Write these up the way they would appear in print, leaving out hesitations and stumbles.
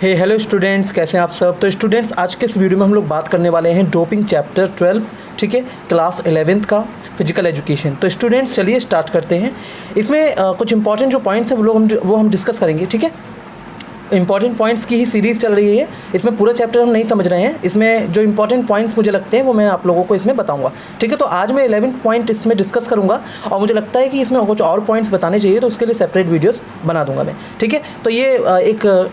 Hello students, कैसे हैं आप सब। तो स्टूडेंट्स, आज के इस वीडियो में हम लोग बात करने वाले हैं डोपिंग चैप्टर 12, ठीक है, क्लास 11th का फिजिकल एजुकेशन। तो स्टूडेंट्स चलिए स्टार्ट करते हैं। इसमें कुछ इंपॉर्टेंट जो पॉइंट्स हैं वो हम डिस्कस करेंगे, ठीक है। इंपॉर्टेंट पॉइंट्स की ही सीरीज़ चल रही है। इसमें पूरा चैप्टर हम नहीं समझ रहे हैं। इसमें जो इंपॉर्टेंट पॉइंट्स मुझे लगते हैं वो मैं आप लोगों को इसमें बताऊंगा, ठीक है। तो आज मैं 11 पॉइंट इसमें डिस्कस करूंगा और मुझे लगता है कि इसमें कुछ और पॉइंट्स बताने चाहिए, तो उसके लिए सेपरेट वीडियोस बना दूंगा मैं, ठीक है। तो ये एक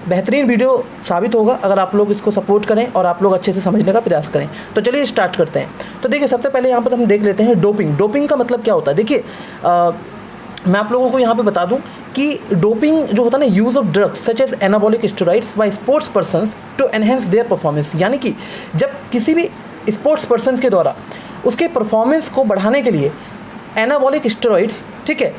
बेहतरीन वीडियो साबित होगा अगर आप लोग इसको सपोर्ट करें और आप लोग अच्छे से समझने का प्रयास करें। तो चलिए स्टार्ट करते हैं। तो देखिए, सबसे पहले यहाँ पर हम देख लेते हैं डोपिंग। डोपिंग का मतलब क्या होता है। देखिए, मैं आप लोगों को यहाँ पे बता दूं कि डोपिंग जो होता है ना, use of drugs such as anabolic steroids by sports persons to enhance their performance. यानी कि जब किसी भी स्पोर्ट्स पर्सन के द्वारा उसके परफॉर्मेंस को बढ़ाने के लिए एनाबॉलिक स्टेरॉइड्स, ठीक है,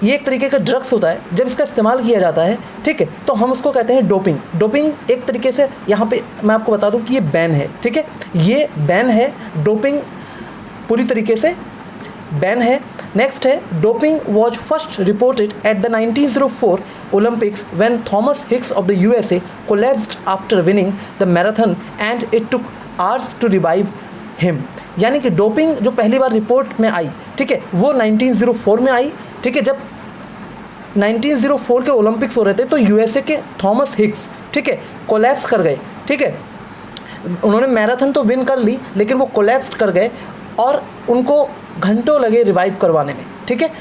ये एक तरीके का ड्रग्स होता है, जब इसका इस्तेमाल किया जाता है, ठीक है, तो हम उसको कहते हैं डोपिंग। डोपिंग एक तरीके से यहाँ पे मैं आपको बता दूं कि ये बैन है, ठीक है, ये बैन है। डोपिंग पूरी तरीके से बैन है। नेक्स्ट है, doping was first reported at the 1904 Olympics when Thomas Hicks of the USA collapsed after winning the marathon and it took hours to revive him. यानी कि डोपिंग जो पहली बार रिपोर्ट में आई, ठीक है, वो 1904 में आई, ठीक है। जब 1904 के ओलंपिक्स हो रहे थे तो यूएसए के थॉमस हिक्स, ठीक है, कोलैप्स कर गए, ठीक है। उन्होंने मैराथन तो विन कर ली, लेकिन वो कोलैप्स कर गए और उनको घंटों लगे रिवाइव करवाने में, ठीक है।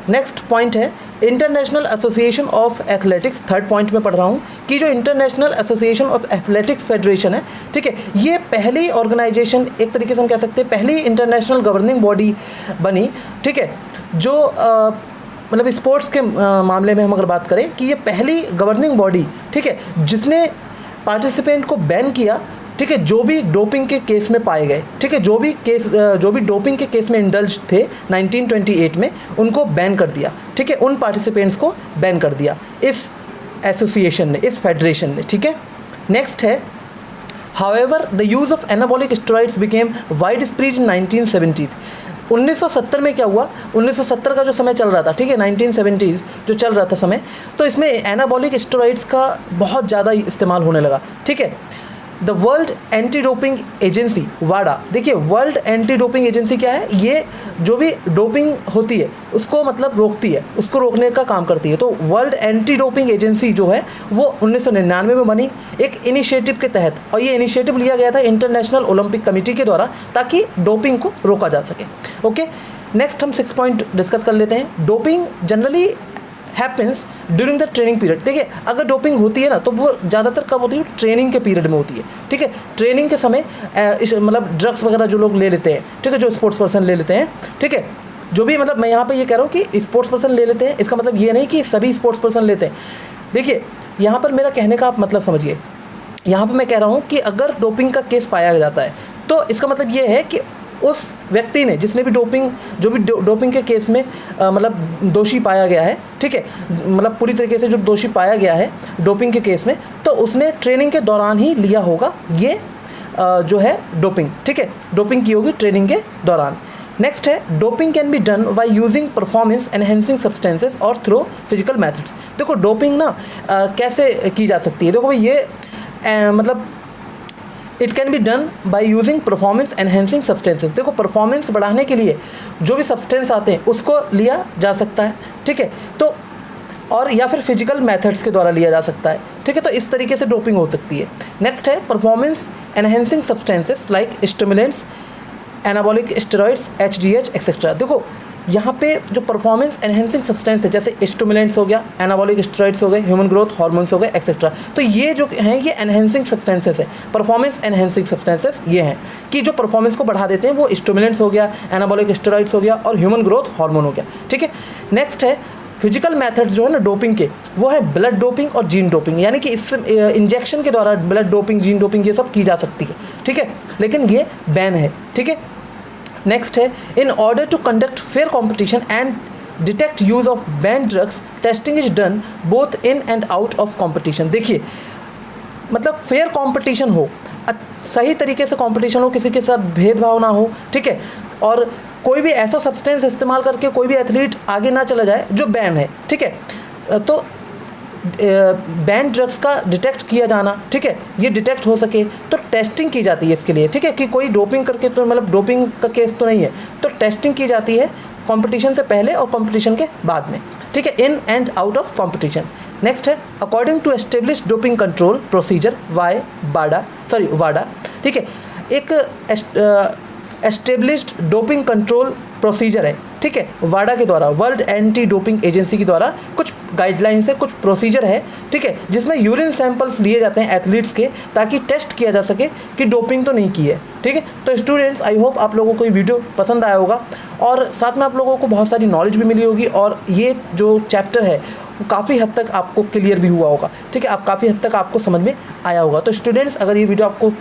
नेक्स्ट पॉइंट है international association of athletics. Third point में पढ़ रहा हूँ कि जो international association of athletics federation है, ठीक है, ये पहली ऑर्गेनाइजेशन, एक तरीके से हम कह सकते हैं पहली इंटरनेशनल गवर्निंग बॉडी बनी, ठीक है, जो मतलब स्पोर्ट्स के मामले में हम अगर बात करें कि ये पहली गवर्निंग बॉडी, ठीक है, जिसने पार्टिसिपेंट को बैन किया, ठीक है, जो भी डोपिंग के केस में पाए गए, ठीक है, जो भी डोपिंग के केस में इंडल्ज थे 1928 में, उनको बैन कर दिया, ठीक है, उन पार्टिसिपेंट्स को बैन कर दिया इस एसोसिएशन ने, इस फेडरेशन ने, ठीक है। नेक्स्ट है, however the use of anabolic steroids became wide spread in 1970s। 1970 में क्या हुआ, 1970 का जो समय चल रहा था, ठीक है, 1970s जो चल रहा था समय, तो इसमें एनाबॉलिक स्टेरॉइड्स का बहुत ज़्यादा इस्तेमाल होने लगा, ठीक है। The world anti doping agency, वाडा। देखिए, वर्ल्ड एंटी डोपिंग एजेंसी क्या है, ये जो भी डोपिंग होती है उसको मतलब रोकती है, उसको रोकने का काम करती है। तो वर्ल्ड एंटी डोपिंग एजेंसी जो है वो 1999 में बनी एक इनिशिएटिव के तहत, और ये इनिशिएटिव लिया गया था इंटरनेशनल ओलंपिक कमेटी के द्वारा, ताकि डोपिंग को रोका जा सके। ओके, नेक्स्ट हम 6 पॉइंट डिस्कस कर लेते हैं। Doping generally happens during the training period. देखिए, अगर डोपिंग होती है ना, तो वो ज़्यादातर कब होती है, ट्रेनिंग के पीरियड में होती है, ठीक है। ट्रेनिंग के समय मतलब ड्रग्स वगैरह जो लोग ले लेते हैं, ठीक है, जो स्पोर्ट्स पर्सन ले लेते हैं, ठीक है, जो भी मतलब मैं यहाँ पे ये कह रहा हूँ कि स्पोर्ट्स पर्सन ले लेते हैं, इसका मतलब ये नहीं कि सभी स्पोर्ट्स पर्सन लेते हैं। देखिए, यहाँ पर मेरा कहने का आप मतलब समझिए, यहाँ पर मैं कह रहा हूँ कि अगर डोपिंग का केस पाया जाता है तो इसका मतलब ये है कि उस व्यक्ति ने, जिसने भी डोपिंग के केस में मतलब दोषी पाया गया है, ठीक है, मतलब पूरी तरीके से जो दोषी पाया गया है डोपिंग के केस में, तो उसने ट्रेनिंग के दौरान ही लिया होगा ये जो है डोपिंग, ठीक है, डोपिंग की होगी ट्रेनिंग के दौरान। नेक्स्ट है, doping can be done by using performance enhancing substances और थ्रू फिजिकल मेथड्स। देखो, डोपिंग ना कैसे की जा सकती है। देखो भाई, ये मतलब it can be done by using performance enhancing substances. देखो, परफॉर्मेंस बढ़ाने के लिए जो भी सब्सटेंस आते हैं उसको लिया जा सकता है, ठीक है, तो और या फिर फिजिकल मेथड्स के द्वारा लिया जा सकता है, ठीक है, तो इस तरीके से डोपिंग हो सकती है। नेक्स्ट है, performance enhancing substances like stimulants, anabolic steroids, HGH etcetera. देखो, यहाँ पे जो परफॉर्मेंस एनहेंसिंग सब्सटेंस है, जैसे स्टिमुलेंट्स हो गया, एनाबॉलिक स्टेरॉइड्स हो गए, ह्यूमन ग्रोथ हार्मोन्स हो गए एक्सेट्रा, तो ये जो हैं ये एनहेंसिंग सब्सटेंसेस है, परफॉर्मेंस एनहेंसिंग सब्सटेंसेस ये हैं कि जो परफॉर्मेंस को बढ़ा देते हैं। वो स्टिमुलेंट्स हो गया, एनाबॉलिक स्टेरॉइड्स हो गया और ह्यूमन ग्रोथ हार्मोन हो गया, ठीक है। नेक्स्ट है, फिजिकल मेथड्स जो है ना डोपिंग के, वो है ब्लड डोपिंग और जीन डोपिंग। यानी कि इस इंजेक्शन के द्वारा ब्लड डोपिंग, जीन डोपिंग ये सब की जा सकती है, ठीक है, लेकिन ये बैन है, ठीक है। नेक्स्ट है, in order to conduct fair competition and detect use of ban drugs, testing is done both in and out of competition. देखिए, मतलब फेयर कॉम्पिटिशन हो, सही तरीके से कॉम्पिटिशन हो, किसी के साथ भेदभाव ना हो, ठीक है, और कोई भी ऐसा सब्सटेंस इस्तेमाल करके कोई भी एथलीट आगे ना चला जाए जो बैन है, ठीक है। तो बैन ड्रग्स का डिटेक्ट किया जाना, ठीक है, ये डिटेक्ट हो सके तो टेस्टिंग की जाती है इसके लिए, ठीक है, कि कोई डोपिंग करके तो मतलब डोपिंग का केस तो नहीं है, तो टेस्टिंग की जाती है कंपटीशन से पहले और कंपटीशन के बाद में, ठीक है, in and out of competition. Next है according to establish doping control procedure वाडा, ठीक है, एक एस्टेब्लिश्ड डोपिंग कंट्रोल प्रोसीजर है, ठीक है, वाडा के द्वारा, वर्ल्ड एंटी डोपिंग एजेंसी के द्वारा कुछ गाइडलाइंस है, कुछ प्रोसीजर है, ठीक है, जिसमें यूरिन सैंपल्स लिए जाते हैं एथलीट्स के ताकि टेस्ट किया जा सके कि डोपिंग तो नहीं की है, ठीक है। तो स्टूडेंट्स आई होप आप लोगों को ये वीडियो पसंद आया होगा और साथ में आप लोगों को बहुत सारी नॉलेज भी मिली होगी और ये जो चैप्टर है वो काफ़ी हद तक आपको क्लियर भी हुआ होगा, ठीक है, आप काफ़ी हद तक आपको समझ में आया होगा। तो स्टूडेंट्स अगर ये वीडियो आपको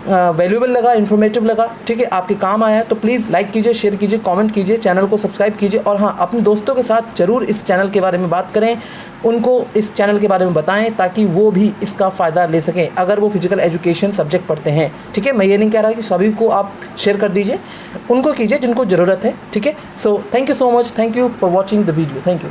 वैल्यूएबल लगा, इन्फॉर्मेटिव लगा, ठीक है, आपके काम आया है तो प्लीज़ लाइक कीजिए, शेयर कीजिए, कमेंट कीजिए, चैनल को सब्सक्राइब कीजिए और हाँ अपने दोस्तों के साथ ज़रूर इस चैनल के बारे में बात करें, उनको इस चैनल के बारे में बताएं ताकि वो भी इसका फ़ायदा ले सकें अगर वो फिजिकल एजुकेशन सब्जेक्ट पढ़ते हैं, ठीक है। मैं ये नहीं कह रहा कि सभी को आप शेयर कर दीजिए, उनको कीजिए जिनको ज़रूरत है, ठीक है। So thank you so much, thank you for watching the video, thank you.